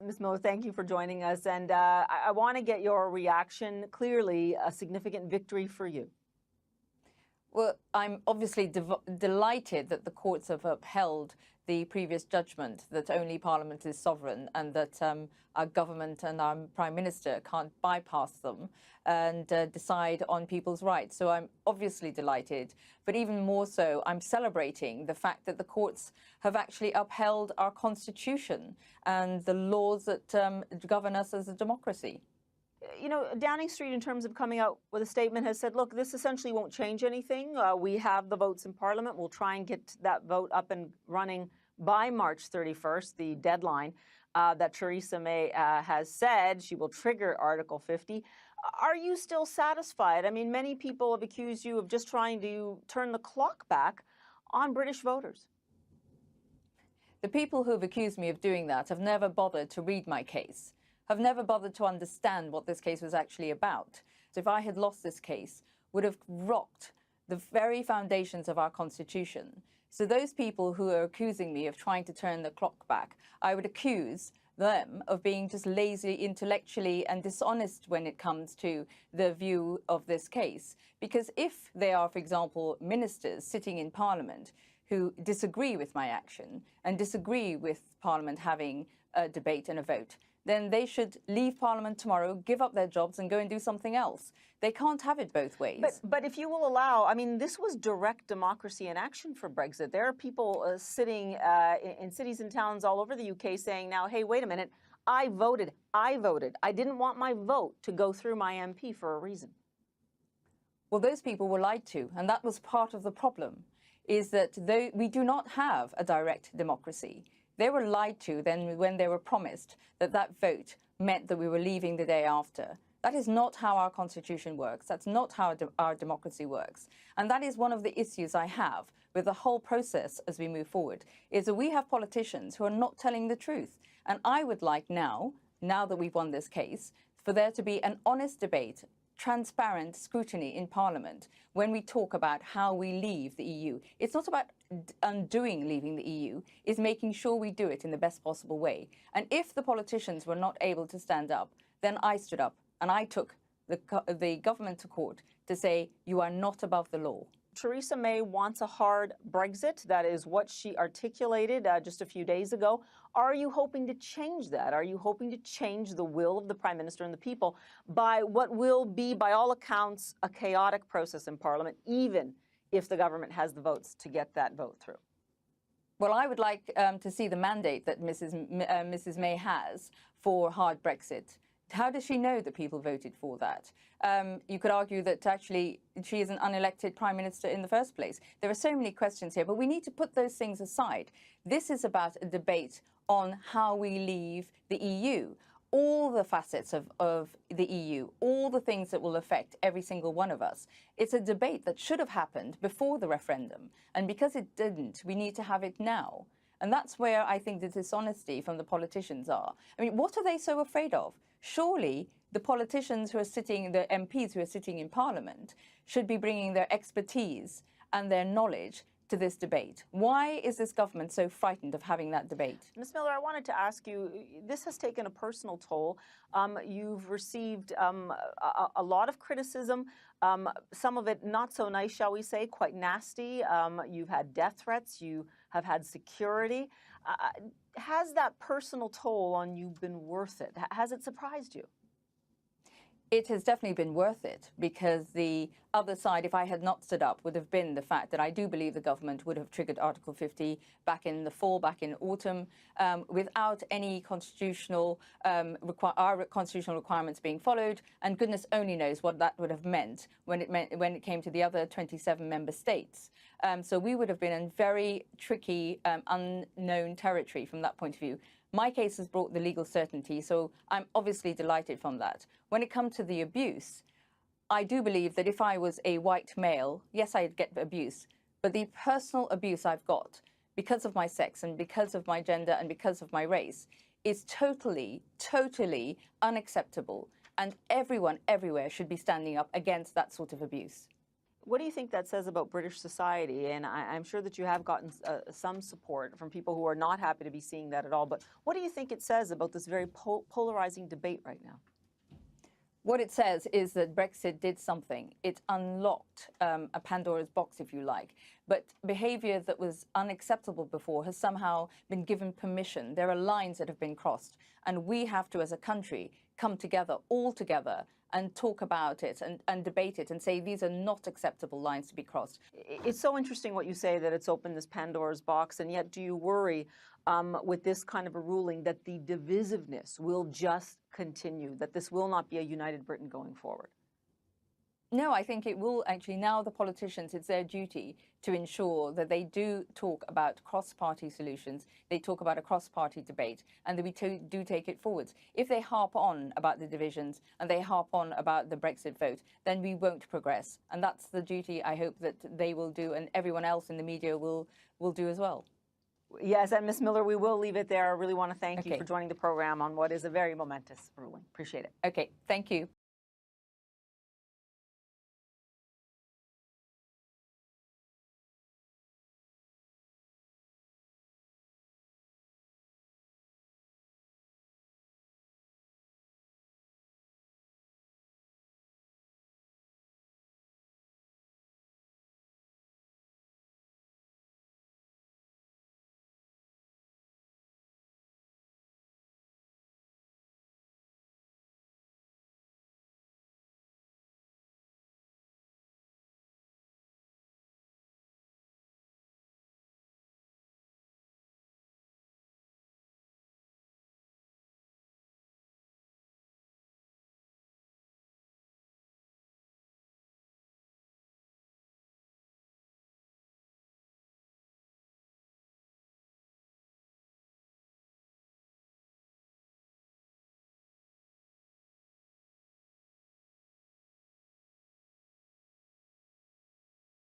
Ms. Miller, thank you for joining us. And I want to get your reaction. Clearly, a significant victory for you. Well, I'm obviously delighted that the courts have upheld the previous judgment that only Parliament is sovereign and that our government and our Prime Minister can't bypass them and decide on people's rights. So I'm obviously delighted. But even more so, I'm celebrating the fact that the courts have actually upheld our Constitution and the laws that govern us as a democracy. You know, Downing Street, in terms of coming out with a statement, has said, look, this essentially won't change anything. We have the votes in Parliament. We'll try and get that vote up and running by March 31st, the deadline that Theresa May has said. She will trigger Article 50. Are you still satisfied? I mean, many people have accused you of just trying to turn the clock back on British voters. The people who have accused me of doing that have never bothered to read my case, have never bothered to understand what this case was actually about. So if I had lost this case, would have rocked the very foundations of our Constitution. So those people who are accusing me of trying to turn the clock back, I would accuse them of being just lazy intellectually and dishonest when it comes to the view of this case. Because if they are, for example, ministers sitting in Parliament who disagree with my action and disagree with Parliament having a debate and a vote, then they should leave Parliament tomorrow, give up their jobs and go and do something else. They can't have it both ways. But if you will allow, I mean, this was direct democracy in action for Brexit. There are people sitting in cities and towns all over the UK saying now, hey, wait a minute, I voted. I didn't want my vote to go through my MP for a reason. Well, those people were lied to, and that was part of the problem, is that we do not have a direct democracy. They were lied to then when they were promised that that vote meant that we were leaving the day after. That is not how our Constitution works. That's not how our democracy works. And that is one of the issues I have with the whole process as we move forward, is that we have politicians who are not telling the truth. And I would like now that we've won this case, for there to be an honest debate, transparent scrutiny in Parliament when we talk about how we leave the EU. It's not about undoing leaving the EU, it's making sure we do it in the best possible way. And if the politicians were not able to stand up, then I stood up and I took the government to court to say, you are not above the law. Theresa May wants a hard Brexit. That is what she articulated just a few days ago. Are you hoping to change that? Are you hoping to change the will of the Prime Minister and the people by what will be, by all accounts, a chaotic process in Parliament, even if the government has the votes to get that vote through? Well, I would like to see the mandate that Mrs. May has for hard Brexit. How does she know that people voted for that? You could argue that actually she is an unelected Prime Minister in the first place. There are so many questions here, but we need to put those things aside. This is about a debate on how we leave the EU. All the facets of the EU, all the things that will affect every single one of us. It's a debate that should have happened before the referendum. And because it didn't, we need to have it now. And that's where I think the dishonesty from the politicians are. I mean, what are they so afraid of? Surely the politicians who are sitting, the MPs who are sitting in Parliament, should be bringing their expertise and their knowledge to this debate. Why is this government so frightened of having that debate? Ms. Miller, I wanted to ask you, this has taken a personal toll. You've received a lot of criticism, some of it not so nice, shall we say, quite nasty. You've had death threats. You have had security. Has that personal toll on you been worth it? Has it surprised you? It has definitely been worth it, because the other side, if I had not stood up, would have been the fact that I do believe the government would have triggered Article 50 back in the fall, back in autumn, without any constitutional our constitutional requirements being followed. And goodness only knows what that would have meant when it came to the other 27 member states. So we would have been in very tricky, unknown territory from that point of view. My case has brought the legal certainty, so I'm obviously delighted from that. When it comes to the abuse, I do believe that if I was a white male, yes, I'd get abuse. But the personal abuse I've got because of my sex and because of my gender and because of my race is totally, totally unacceptable. And everyone everywhere should be standing up against that sort of abuse. What do you think that says about British society? And I'm sure that you have gotten some support from people who are not happy to be seeing that at all. But what do you think it says about this very polarizing debate right now? What it says is that Brexit did something. It unlocked a Pandora's box, if you like. But behavior that was unacceptable before has somehow been given permission. There are lines that have been crossed. And we have to, as a country, come together, all together, and talk about it and debate it and say these are not acceptable lines to be crossed. It's so interesting what you say, that it's opened this Pandora's box, and yet do you worry with this kind of a ruling that the divisiveness will just continue, that this will not be a united Britain going forward? No, I think it will actually. Now the politicians, it's their duty to ensure that they do talk about cross-party solutions, they talk about a cross-party debate, and that we do take it forwards. If they harp on about the divisions and they harp on about the Brexit vote, then we won't progress. And that's the duty I hope that they will do, and everyone else in the media will do as well. Yes, and Ms. Miller, we will leave it there. I really want to thank you for joining the program on what is a very momentous ruling. Appreciate it. Okay, thank you.